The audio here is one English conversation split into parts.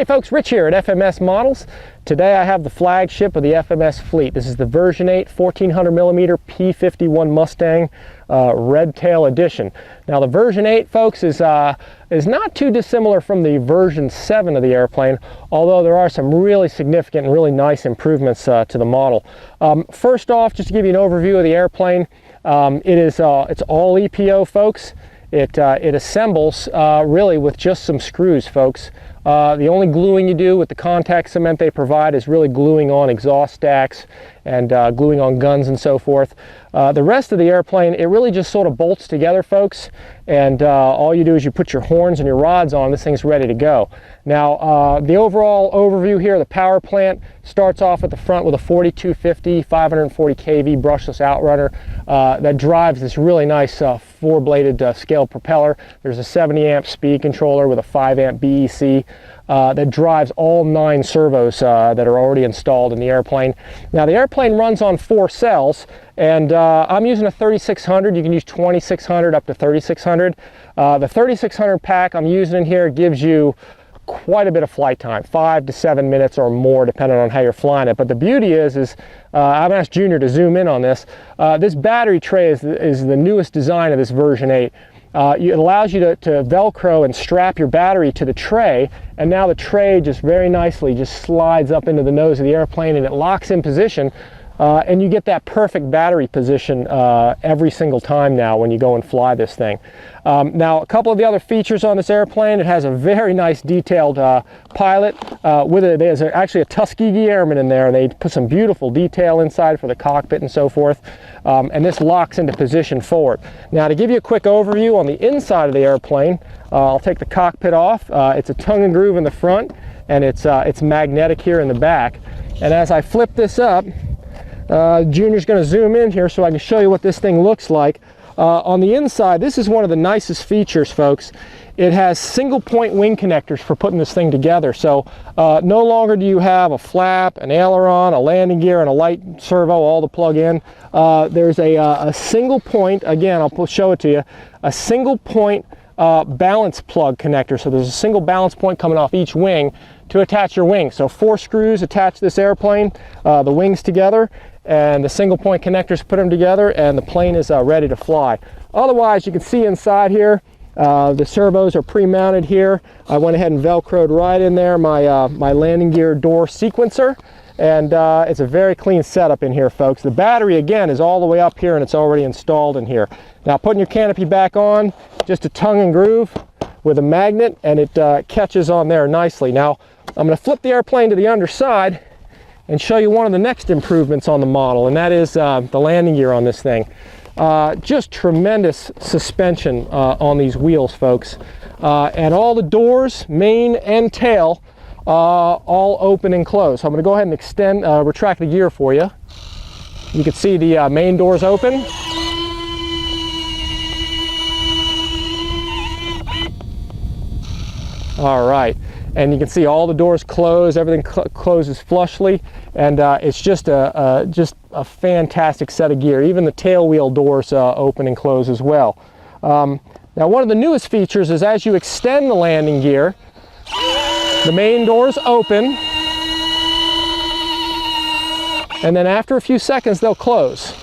folks, Rich here at FMS Models. Today I have the flagship of the FMS fleet. This is the version 8 1400mm P51 Mustang Red Tail Edition. Now the version 8, folks, is not too dissimilar from the version 7 of the airplane, although there are some really significant and really nice improvements to the model. First off, just to give you an overview of the airplane, it's all EPO, folks. It assembles really with just some screws, folks. The only gluing you do with the contact cement they provide is really gluing on exhaust stacks and gluing on guns and so forth. The rest of the airplane, it really just sort of bolts together, folks, and all you do is you put your horns and your rods on, this thing's ready to go. Now, the overall overview here, the power plant starts off at the front with a 4250 540 kV brushless outrunner that drives this really nice four-bladed scale propeller. There's a 70 amp speed controller with a 5 amp BEC that drives all 9 servos that are already installed in the airplane. Now the airplane runs on 4 cells, and I'm using a 3600. You can use 2600 up to 3600. The 3600 pack I'm using in here gives you quite a bit of flight time, 5 to 7 minutes or more, depending on how you're flying it. But the beauty is I've asked Junior to zoom in on this. This battery tray is the newest design of this version 8. It allows you to Velcro and strap your battery to the tray, and now the tray just very nicely just slides up into the nose of the airplane and it locks in position, and you get that perfect battery position every single time now when you go and fly this thing. Now, a couple of the other features on this airplane: it has a very nice detailed pilot. With it, there's actually a Tuskegee Airman in there, and they put some beautiful detail inside for the cockpit and so forth. And this locks into position forward. Now, to give you a quick overview on the inside of the airplane, I'll take the cockpit off. It's a tongue and groove in the front, and it's magnetic here in the back. And as I flip this up, Junior's going to zoom in here so I can show you what this thing looks like. On the inside, this is one of the nicest features, folks. It has single point wing connectors for putting this thing together. So no longer do you have a flap, an aileron, a landing gear, and a light servo all to plug in. There's a single point, again, I'll show it to you, a single point balance plug connector. So there's a single balance point coming off each wing to attach your wings. So 4 screws attach this airplane, the wings together, and the single point connectors put them together, and the plane is ready to fly. Otherwise, you can see inside here, the servos are pre-mounted here. I went ahead and Velcroed right in there my landing gear door sequencer, and it's a very clean setup in here, folks. The battery, again, is all the way up here, and it's already installed in here. Now, putting your canopy back on, just a tongue and groove with a magnet, and it catches on there nicely. Now, I'm going to flip the airplane to the underside and show you one of the next improvements on the model, and that is the landing gear on this thing. Just tremendous suspension on these wheels, folks. And all the doors, main and tail, all open and closed. So I'm going to go ahead and retract the gear for you. You can see the main doors open. All right. And you can see all the doors close, everything closes flushly, and it's just a fantastic set of gear. Even the tail wheel doors open and close as well. Now, one of the newest features is as you extend the landing gear, the main doors open, and then after a few seconds they'll close.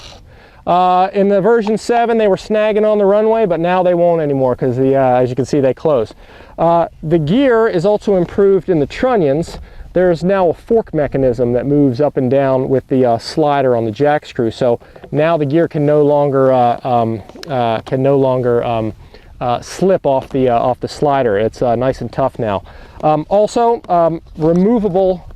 In the version 7, they were snagging on the runway, but now they won't anymore because, as you can see, they close. The gear is also improved in the trunnions. There's now a fork mechanism that moves up and down with the slider on the jack screw. So now the gear can no longer slip off the slider. It's nice and tough now. Also, removable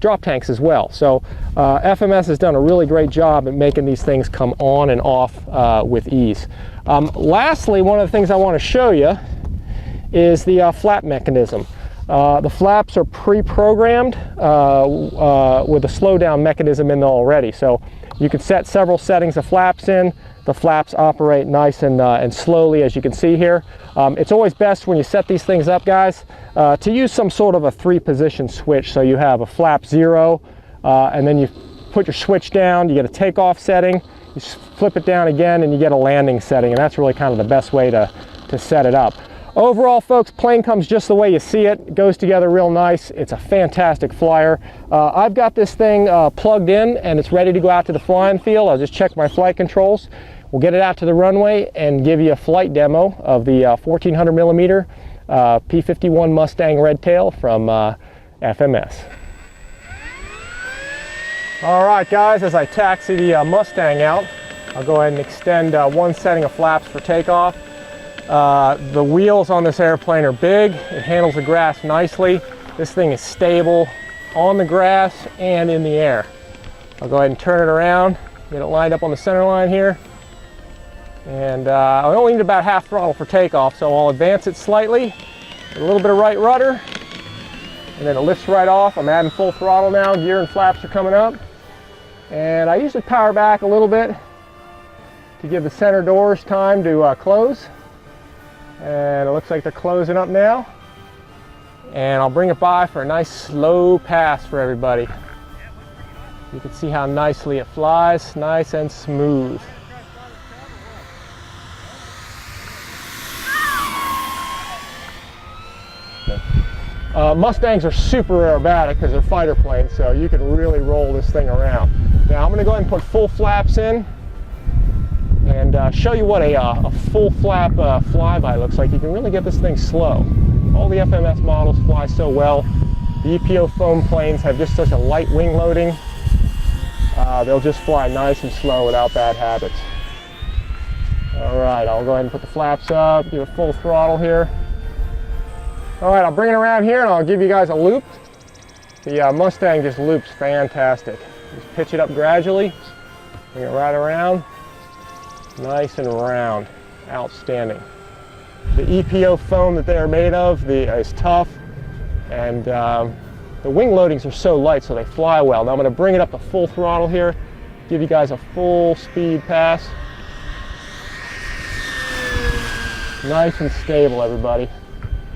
drop tanks as well. So FMS has done a really great job at making these things come on and off with ease. Lastly, one of the things I want to show you is the flap mechanism. The flaps are pre-programmed with a slowdown mechanism in there already. So you can set several settings of flaps in. The flaps operate nice and slowly, as you can see here. It's always best when you set these things up, guys, to use some sort of a 3-position switch. So you have a flap 0, and then you put your switch down, you get a takeoff setting, you flip it down again, and you get a landing setting, and that's really kind of the best way to set it up. Overall, folks, plane comes just the way you see it. It goes together real nice. It's a fantastic flyer. I've got this thing plugged in and it's ready to go out to the flying field. I'll just check my flight controls. We'll get it out to the runway and give you a flight demo of the 1400 millimeter P-51 Mustang Red Tail from FMS. All right, guys, as I taxi the Mustang out, I'll go ahead and extend one setting of flaps for takeoff. The wheels on this airplane are big. It handles the grass nicely. This thing is stable on the grass and in the air. I'll go ahead and turn it around, get it lined up on the center line here. And I only need about half throttle for takeoff, so I'll advance it slightly, a little bit of right rudder, and then it lifts right off. I'm adding full throttle now, gear and flaps are coming up. And I usually power back a little bit to give the center doors time to close. And it looks like they're closing up now. And I'll bring it by for a nice slow pass for everybody. You can see how nicely it flies, nice and smooth. Mustangs are super aerobatic because they're fighter planes, so you can really roll this thing around. Now I'm going to go ahead and put full flaps in and show you what a full flap flyby looks like. You can really get this thing slow. All the FMS models fly so well. The EPO foam planes have just such a light wing loading. They'll just fly nice and slow without bad habits. All right, I'll go ahead and put the flaps up, give it full throttle here. All right, I'll bring it around here and I'll give you guys a loop. The Mustang just loops fantastic. Just pitch it up gradually, bring it right around, nice and round, outstanding. The EPO foam that they are made of is tough, and the wing loadings are so light so they fly well. Now I'm going to bring it up to full throttle here, give you guys a full speed pass. Nice and stable, everybody.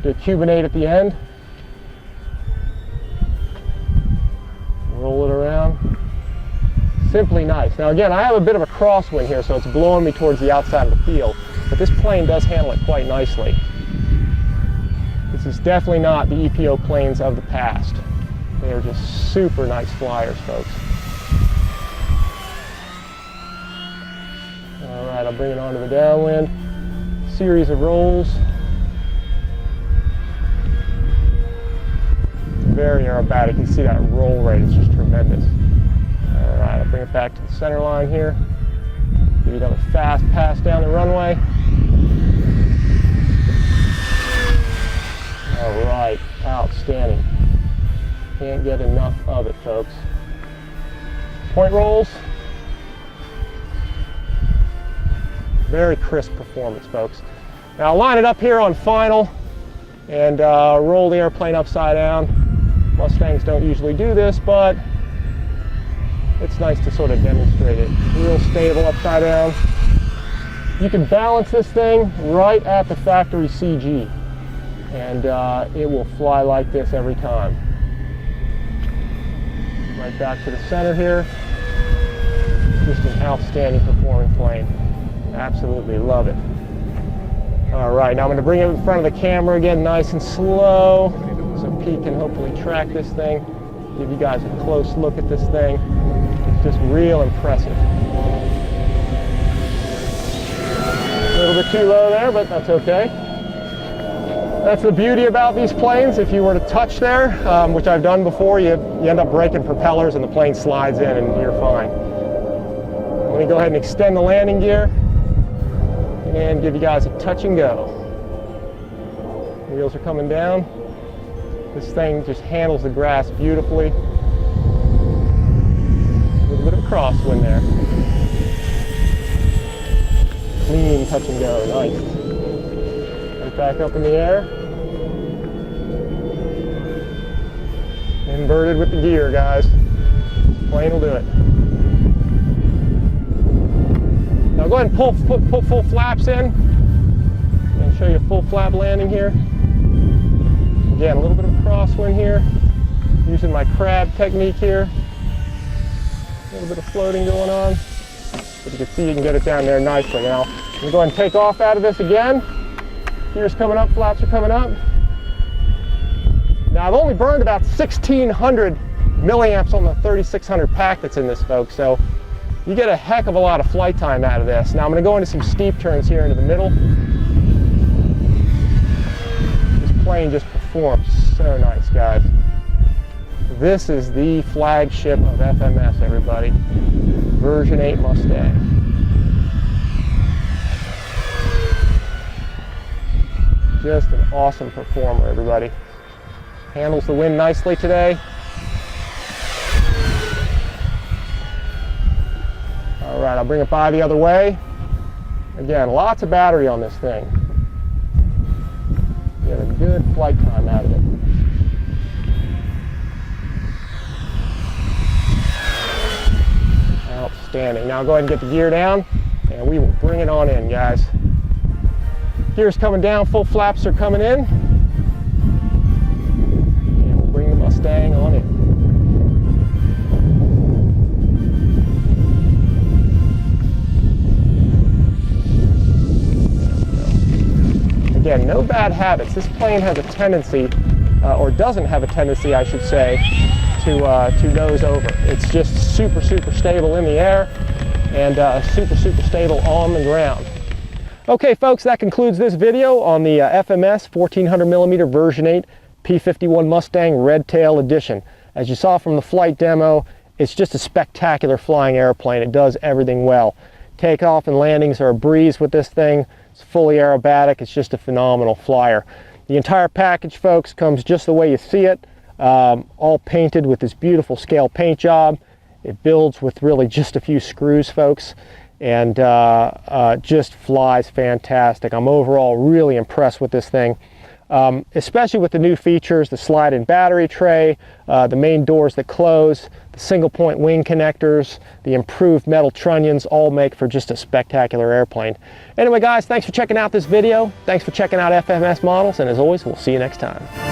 Do a Cubanate at the end. Roll it around. Simply nice. Now again, I have a bit of a crosswind here, so it's blowing me towards the outside of the field, but this plane does handle it quite nicely. This is definitely not the EPO planes of the past. They are just super nice flyers, folks. All right, I'll bring it onto the downwind. Series of rolls. Very aerobatic. You see that roll rate, it's just tremendous. All right, I'll bring it back to the center line here. Give you another fast pass down the runway. All right, outstanding. Can't get enough of it, folks. Point rolls. Very crisp performance, folks. Now I'll line it up here on final and roll the airplane upside down. Mustangs don't usually do this, but it's nice to sort of demonstrate it. Real stable upside down. You can balance this thing right at the factory CG, and it will fly like this every time. Right back to the center here. Just an outstanding performing plane. Absolutely love it. All right, now I'm going to bring it in front of the camera again, nice and slow, so Pete can hopefully track this thing. Give you guys a close look at this thing. It's just real impressive. A little bit too low there, but that's okay. That's the beauty about these planes. If you were to touch there, which I've done before, you end up breaking propellers and the plane slides in and you're fine. Let me go ahead and extend the landing gear and give you guys a touch and go. Wheels are coming down. This thing just handles the grass beautifully. A little bit of a crosswind there. Clean touch and go, nice. Right back up in the air. Inverted with the gear, guys. Plane will do it. Now go ahead and put full flaps in and show you a full flap landing here. Again, a little bit of a crosswind here. Using my crab technique here. A little bit of floating going on. But you can see you can get it down there nicely. Now, I'm going to go ahead and take off out of this again. Gears coming up, flaps are coming up. Now I've only burned about 1,600 milliamps on the 3600 pack that's in this, folks, so you get a heck of a lot of flight time out of this. Now I'm going to go into some steep turns here into the middle. This plane just performs so nice, guys. This is the flagship of FMS, everybody. Version 8 Mustang. Just an awesome performer, everybody. Handles the wind nicely today. All right, I'll bring it by the other way. Again, lots of battery on this thing. Get a good flight time out of it. Outstanding. Now go ahead and get the gear down, and we will bring it on in, guys. Gear's coming down, full flaps are coming in. And we'll bring the Mustang on in. Again, no bad habits. This plane has a tendency, or doesn't have a tendency, I should say, to nose over. It's just super, super stable in the air and super, super stable on the ground. Okay, folks, that concludes this video on the FMS 1400mm version 8 P51 Mustang Red Tail Edition. As you saw from the flight demo, it's just a spectacular flying airplane. It does everything well. Takeoff and landings are a breeze with this thing. It's fully aerobatic. It's just a phenomenal flyer. The entire package, folks, comes just the way you see it, all painted with this beautiful scale paint job. It builds with really just a few screws, folks, and just flies fantastic. I'm overall really impressed with this thing, especially with the new features, the slide-in battery tray, the main doors that close, the single-point wing connectors, the improved metal trunnions, all make for just a spectacular airplane. Anyway, guys, thanks for checking out this video. Thanks for checking out FMS models, and as always, we'll see you next time.